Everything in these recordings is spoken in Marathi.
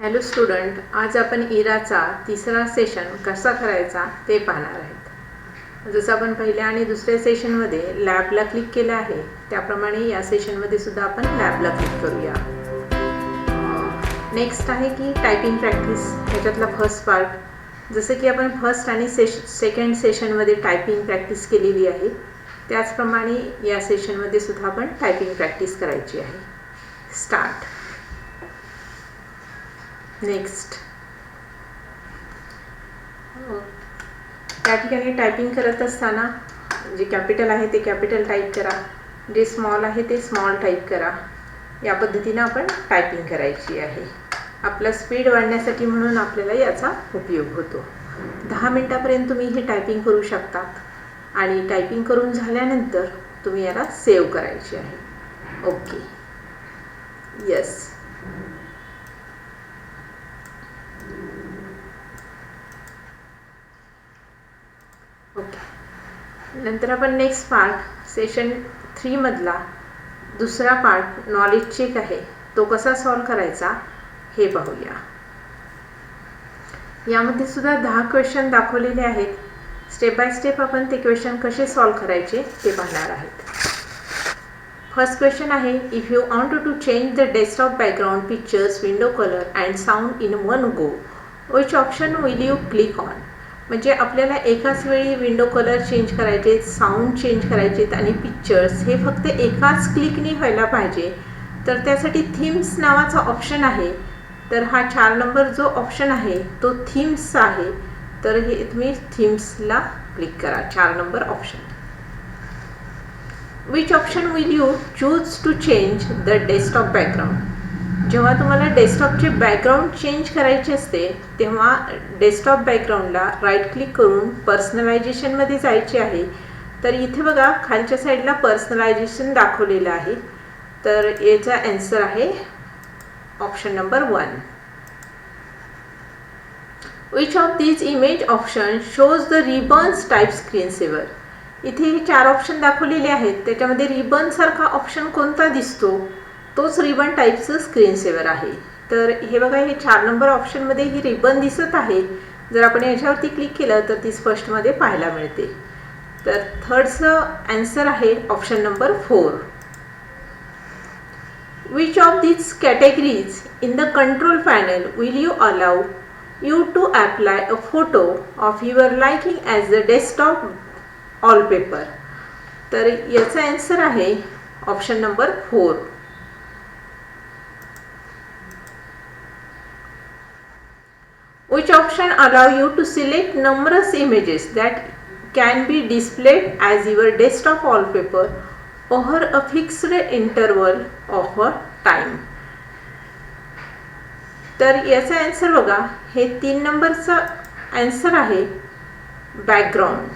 हॅलो स्टुडंट, आज आपण इराचा तिसरा सेशन कसा करायचा ते पाहणार आहेत. जसं आपण पहिल्या आणि दुसऱ्या सेशनमध्ये लॅबला क्लिक केलं आहे, त्याप्रमाणे या सेशनमध्ये सुद्धा आपण लॅबला क्लिक करूया. नेक्स्ट आहे की टायपिंग प्रॅक्टिस, ह्याच्यातला फर्स्ट पार्ट. जसं की आपण फर्स्ट आणि सेकंड सेशनमध्ये टायपिंग प्रॅक्टिस केलेली आहे, त्याचप्रमाणे या सेशनमध्ये सुद्धा आपण टायपिंग प्रॅक्टिस करायची आहे. स्टार्ट. नेक्स्ट, त्या ठिकाणी टायपिंग करत असताना जे कॅपिटल आहे ते कॅपिटल टाईप करा, जे स्मॉल आहे ते स्मॉल टाईप करा. या पद्धतीनं आपण टायपिंग करायची आहे. आपला स्पीड वाढण्यासाठी म्हणून आपल्याला याचा उपयोग होतो. 10 मिनटापर्यंत तुम्ही हे टायपिंग करू शकतात आणि टायपिंग करून झाल्यानंतर तुम्ही याला सेव्ह करायची आहे. Okay, yes. ओके, नंतर आपण नेक्स्ट पार्ट सेशन 3 मधला दुसरा पार्ट नॉलेज चेक आहे, तो कसा सॉल्व करायचा हे पाहूया. यामध्ये सुद्धा 10 क्वेश्चन दाखवलेले आहेत. स्टेप बाय स्टेप आपण ते क्वेश्चन कसे सॉल्व करायचे ते पाहणार आहोत. फर्स्ट क्वेश्चन आहे, if you want to change the desktop background, pictures, window colour and sound in one go, which option will you click on. म्हणजे आपल्याला एकाच वेळी विंडो कलर चेंज करायचे, साऊंड चेंज करायचे आणि पिक्चर्स हे फक्त एकाच क्लिकनी व्हायला पाहिजे. तर त्यासाठी थीम्स नावाचा ऑप्शन आहे. तर हा 4 नंबर जो ऑप्शन आहे तो थीम्सचा आहे. तर हे तुम्ही थीम्सला क्लिक करा, 4 number option. Which option will you choose to change the desktop background. जेव्हा तुम्हाला डेस्कटॉपचे बॅकग्राऊंड चेंज करायचे असते तेव्हा डेस्कटॉप बॅकग्राऊंडला राईट क्लिक करून पर्सनलायझेशनमध्ये जायचे आहे. तर इथे बघा खालच्या साईडला पर्सनलायझेशन दाखवलेलं आहे. तर याचा आन्सर आहे option number 1. Which of these image option shows the ribbons type screensaver. इथे 4 ऑप्शन दाखवलेले आहेत, त्याच्यामध्ये रिबन सारखा ऑप्शन कोणता दिसतो तोच रिबन टाईपचं स्क्रीनसेवर आहे. तर हे बघा, हे 4 नंबर ऑप्शनमध्ये ही रिबन दिसत आहे. जर आपण याच्यावरती क्लिक केलं तर ती स्पष्टमध्ये पाहायला मिळते. तर थर्डचं आन्सर आहे option number 4. Which of these categories in the control panel will you allow you to apply a photo of your liking as the desktop wallpaper. तर याचा आन्सर आहे option number 4. Which option allow you to select numerous images that can be displayed as your desktop wallpaper over a fixed interval of a time. तर याचा आन्सर बघा, हे 3 नंबरचा आन्सर आहे बॅकग्राऊंड.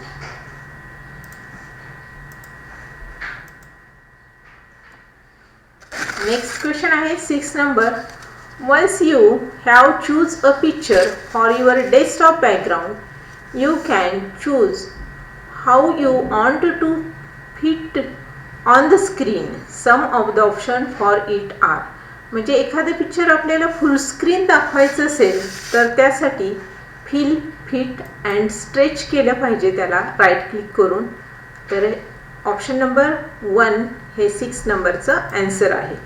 नेक्स्ट क्वेश्चन आहे 6 number. Once you have choose a picture for your desktop background, you can choose how you want to fit on the screen. Some of the option for it are. म्हणजे एखादं पिक्चर आपल्याला फुल स्क्रीन दाखवायचं असेल तर त्यासाठी फिल, फिट अँड स्ट्रेच केलं पाहिजे त्याला राईट क्लिक करून. तर ऑप्शन नंबर 1 हे 6 नंबरचं आन्सर आहे.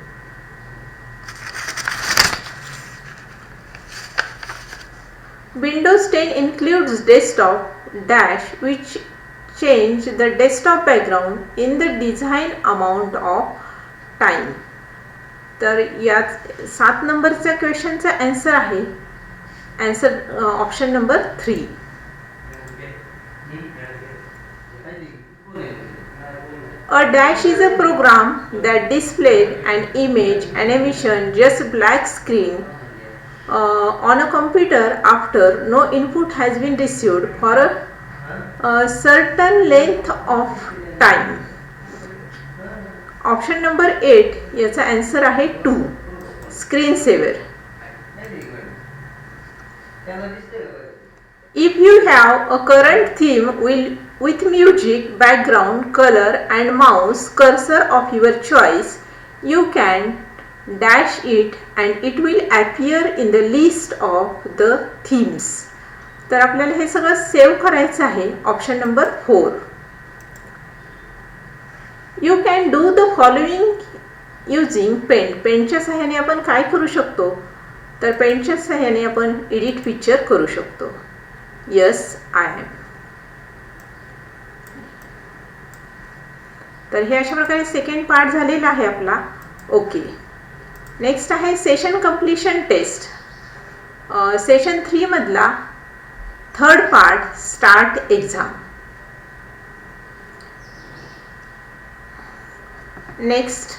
Windows 10 includes desktop dash which change the desktop background in the design amount of time. तर यात 7 नंबरच्या क्वेश्चनचा आन्सर आहे option number 3. A dash is a program that displays an image animation just black screen on a computer after no input has been received for a certain length of time. Option number 8 याचा आन्सर आहे 2, screen saver. If you have a current theme with music, background, color and mouse cursor of your choice, you can dash it and it will appear in the list of the themes. तर आपल्याला हे सगळं सेव्ह करायचं आहे. Option number 4. You can do the following using paint. पेंटच्या सहाय्याने आपण काय करू शकतो, तर पेंटच्या सहाय्याने आपण एडिट पिक्चर करू शकतो. Yes I am. तर हे अशा प्रकारे सेकंड पार्ट झालेला आहे आपला. ओके, नेक्स्ट आहे सेशन कंप्लीशन टेस्ट. सेशन 3 मधला third part, start exam. Next,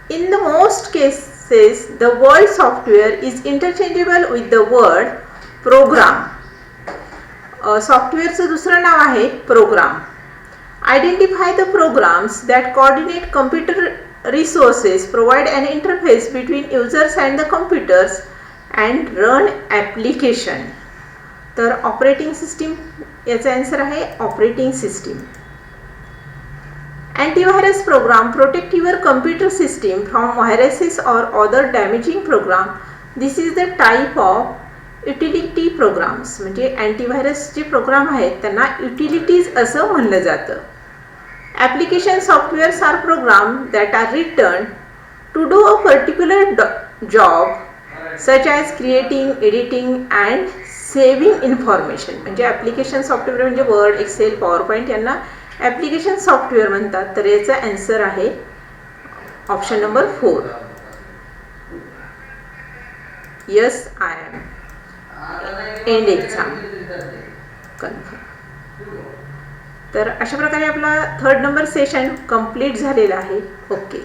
in the most cases the word software is interchangeable with the word program. सॉफ्टवेअरचं दुसरं नाव आहे programme. Identify the programs that coordinate computer resources, provide an interface between users and the computers, and run application. तर ऑपरेटिंग सिस्टीम याचा आन्सर आहे operating system. Antivirus program protect your computer system from viruses or other damaging program. This is the type of utility programs. म्हणजे antivirus जे प्रोग्राम आहेत त्यांना utilities असं म्हणलं जातं. Application softwares are programs that are written to do a particular job such as creating, editing and saving information. म्हणजे ॲप्लिकेशन सॉफ्टवेअर म्हणजे वर्ड, एक्सेल, पॉवर पॉईंट यांना ॲप्लिकेशन सॉफ्टवेअर म्हणतात. तर याचा आन्सर आहे option number 4. Yes I am. End exam confirm. तर अशा प्रकारे आपला थर्ड नंबर सेशन कंप्लीट झालेला आहे. ओके.